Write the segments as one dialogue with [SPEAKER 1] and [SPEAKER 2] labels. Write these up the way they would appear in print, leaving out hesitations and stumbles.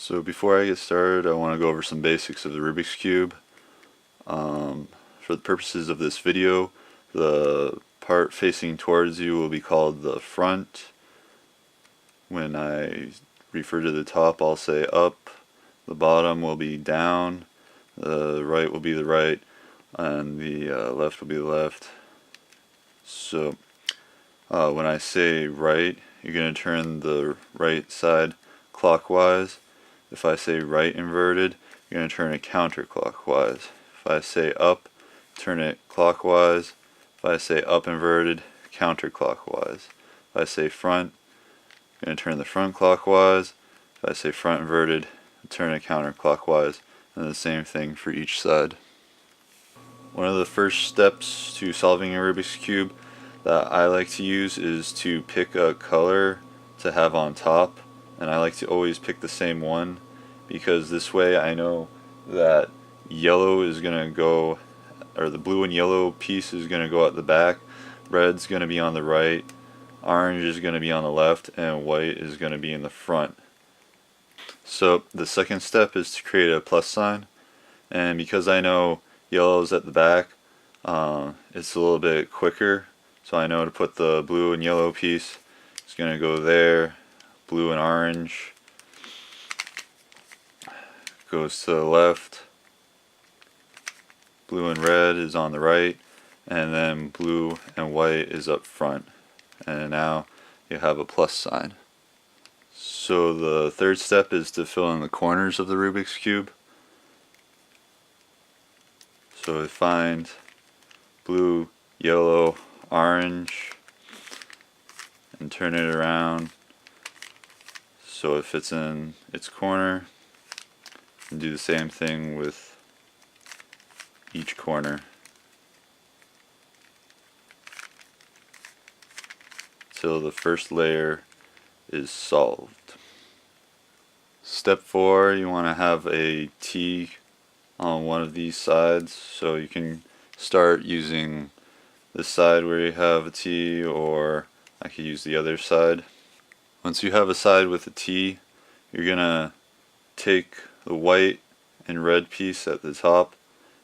[SPEAKER 1] So before I get started, I want to go over some basics of the Rubik's Cube. For the purposes of this video, the part facing towards you will be called the front. When I refer to the top, I'll say up. The bottom will be down. The right will be the right, and the left will be the left. So when I say right, you're going to turn the right side clockwise. If I say right inverted, you're going to turn it counterclockwise. If I say up, turn it clockwise. If I say up inverted, counterclockwise. If I say front, I'm going to turn the front clockwise. If I say front inverted, turn it counterclockwise. And the same thing for each side. One of the first steps to solving a Rubik's Cube that I like to use is to pick a color to have on top. And I like to always pick the same one, because this way I know that yellow is going to go, or the blue and yellow piece is going to go at the back, red's going to be on the right, orange is going to be on the left, and white is going to be in the front. So the second step is to create a plus sign, and because I know yellow is at the back, it's a little bit quicker, so I know to put the blue and yellow piece, it's going to go there. Blue and orange goes to the left, blue and red is on the right, and then blue and white is up front. And now you have a plus sign. So the third step is to fill in the corners of the Rubik's Cube. So I find blue, yellow, orange, and turn it around so it fits in its corner, and do the same thing with each corner till the first layer is solved. Step 4, you want to have a T on one of these sides, so you can start using this side where you have a T, or I could use the other side. Once you have a side with a T, you're going to take the white and red piece at the top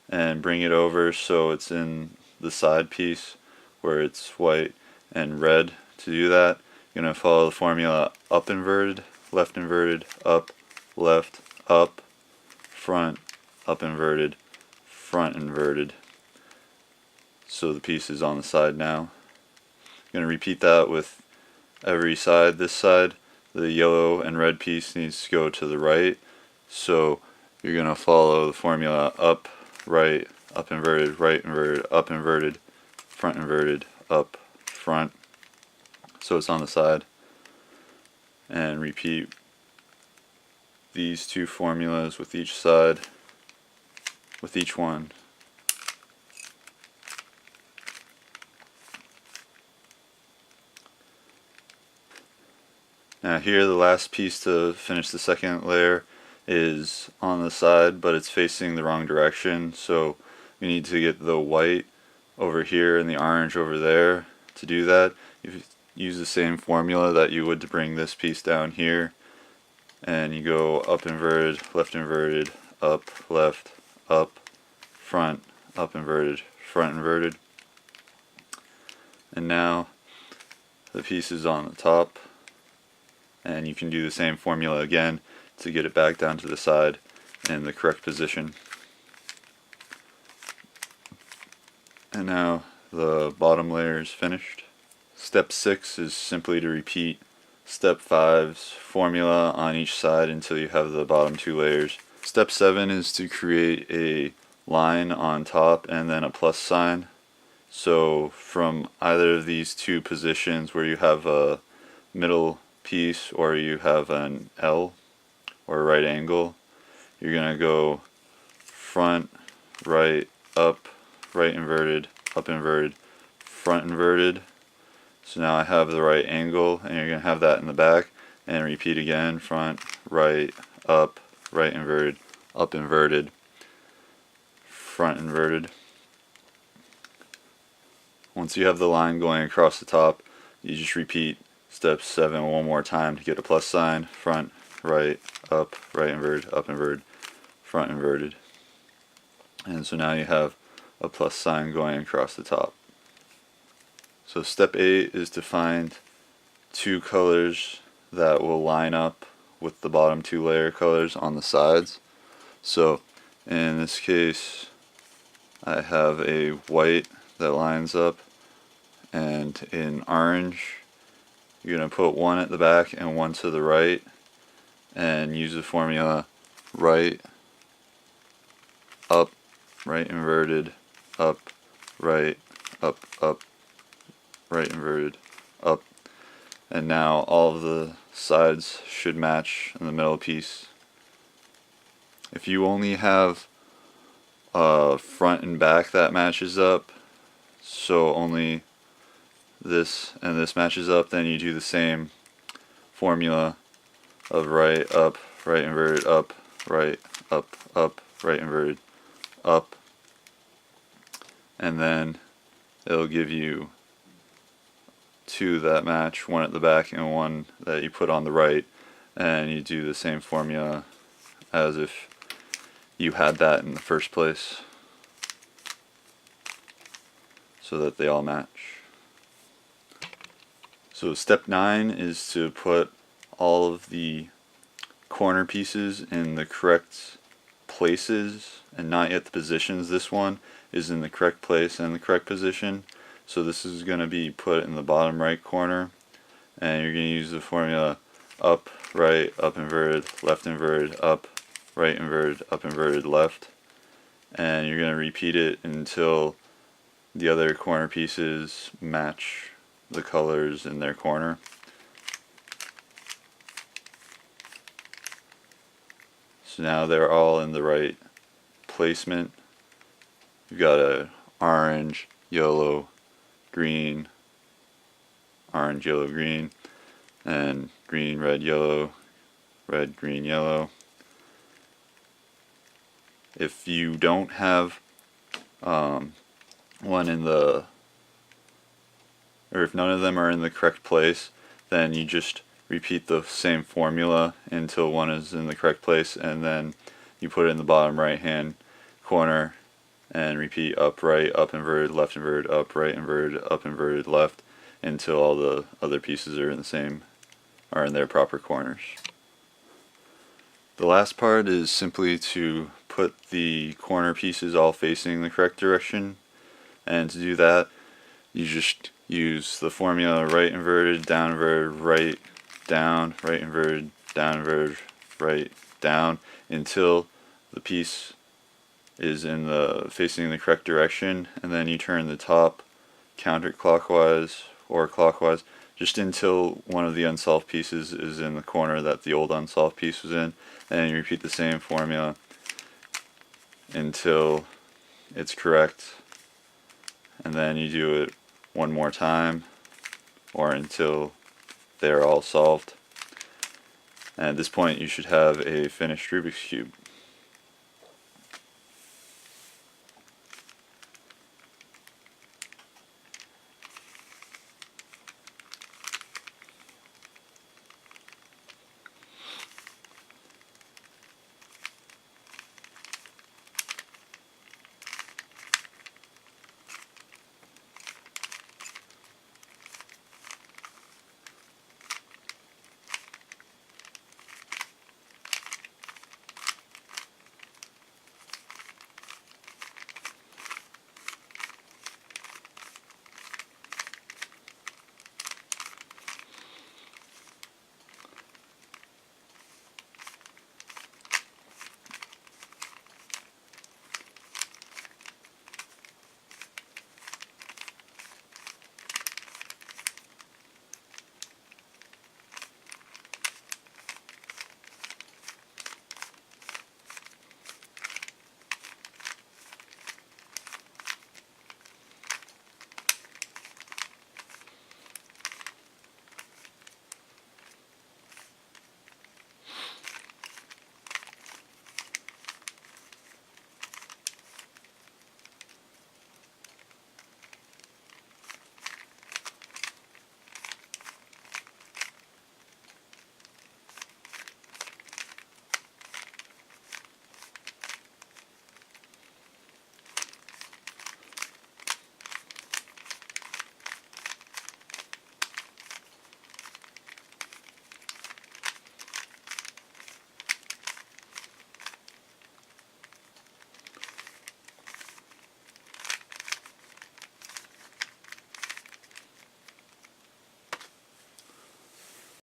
[SPEAKER 1] and bring it over so it's in the side piece where it's white and red. To do that, you're going to follow the formula up inverted, left inverted, up, left, up, front, up inverted, front inverted. So the piece is on the side now. You're going to repeat that with every side. This side, the yellow and red piece needs to go to the right, so you're going to follow the formula up, right, up inverted, right inverted, up inverted, front inverted, up, front, so it's on the side. And repeat these two formulas with each side, with each one. Now here, the last piece to finish the second layer is on the side, but it's facing the wrong direction, so we need to get the white over here and the orange over there. To do that, you use the same formula that you would to bring this piece down here, and you go up inverted, left inverted, up, left, up, front, up inverted, front inverted. And now the piece is on the top, and you can do the same formula again to get it back down to the side in the correct position. And now the bottom layer is finished. Step 6 is simply to repeat Step 5's formula on each side until you have the bottom two layers. Step 7 is to create a line on top and then a plus sign. So from either of these two positions where you have a middle piece or you have an L or a right angle, you're going to go front, right, up, right inverted, up inverted, front inverted. So now I have the right angle, and you're going to have that in the back, and repeat again, front, right, up, right inverted, up inverted, front inverted. Once you have the line going across the top, you just repeat step 7 one more time to get a plus sign, front, right, up, right inverted, up inverted, front inverted. And so now you have a plus sign going across the top. So step 8 is to find two colors that will line up with the bottom two layer colors on the sides. So in this case I have a white that lines up, and in orange you're going to put one at the back and one to the right, and use the formula right, up, right inverted, up, right, up, right inverted, up. And now all of the sides should match in the middle piece. If you only have front and back that matches up, so only this and this matches up, then you do the same formula of right, up, right inverted, up, right, up, right inverted, up, and then it'll give you two that match, one at the back and one that you put on the right, and you do the same formula as if you had that in the first place, so that they all match. So step 9 is to put all of the corner pieces in the correct places and not yet the positions. This one is in the correct place and the correct position. So this is going to be put in the bottom right corner, and you're going to use the formula up, right, up inverted, left inverted, up, right inverted, up inverted, left, and you're going to repeat it until the other corner pieces match the colors in their corner. So now they're all in the right placement. You've got a orange, yellow, green, orange, yellow, green, and green, red, yellow, red, green, yellow. If you don't have one in the, or if none of them are in the correct place, then you just repeat the same formula until one is in the correct place, and then you put it in the bottom right hand corner and repeat up, right, up inverted, left inverted, up, right inverted, up inverted, left, until all the other pieces are in their proper corners. The last part is simply to put the corner pieces all facing the correct direction, and to do that you just use the formula right inverted, down inverted, right, down, right inverted, down, right, down, until the piece is facing the correct direction, and then you turn the top counterclockwise or clockwise just until one of the unsolved pieces is in the corner that the old unsolved piece was in, and you repeat the same formula until it's correct, and then you do it one more time or until they're all solved. And at this point you should have a finished Rubik's Cube.